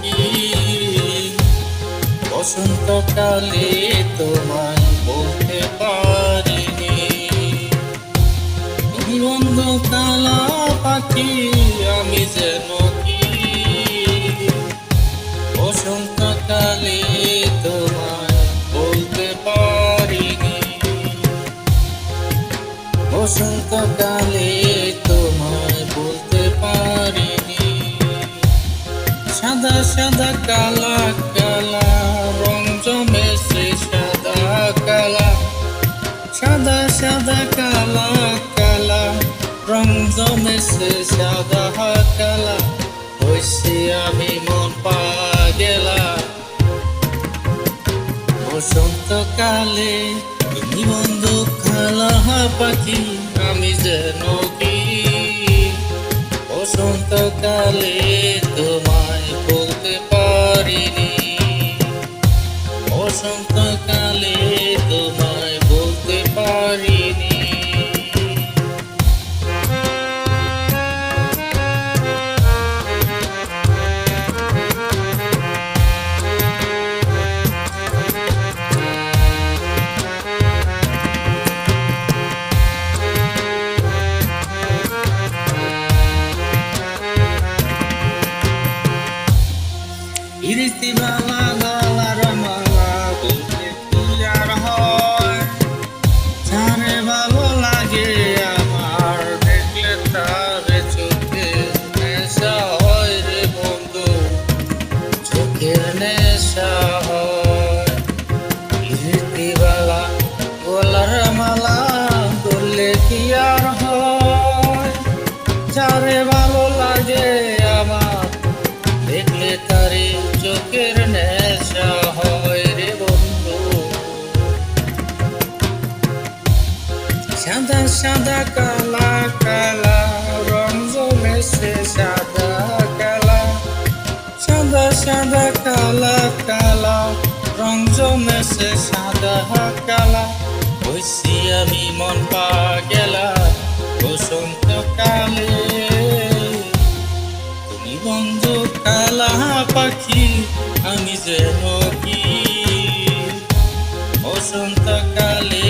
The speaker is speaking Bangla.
কি বসন্তকালে তোমায় বলতে পারিনি। তুমি বন্ধু কালা পাখি, আমি যেন কি বসন্তকালে তোমায় বলতে পারিনি। বসন্তকালে তোমায় বলতে পারিনি। সাদা সাদা কালা কালা রং জমেছে সাদা কালা, সাদা সাদা কালা কালা রং জমেছে সাদা কালা। হইছি আমি মন পাগেলা বসন্তকালে। তুমি বন্ধু কালা পাখি, আমি যেন কি বসন্তকালে তোমায় বলতে পারিনি। বসন্তকালে তোমায় বলতে পারিনি। ইরিতি বালা গলার মালা বলতে কি আর হয়, জানে ভালো লাগে আমার দেখলে তার চোখে নেশা হয় রে বন্ধু, চোখের নেশা হয়। ইরিতি বালা গলার মালা বললে কি আর হয়, যারে ভালো লাগে আমার দেখলে তারে চোখের নেশা হয় রে বন্ধু। সাদা সাদা কালা কালা রং জমেছে সাদা কালা, সাদা সাদা কালা কালা রং জমেছে সাদা কালা। হইছি আমি মন পাগেলা বসন্তকালে। তুমি বন্ধু কালা পাখি, আমি যেন কি বসন্তকালে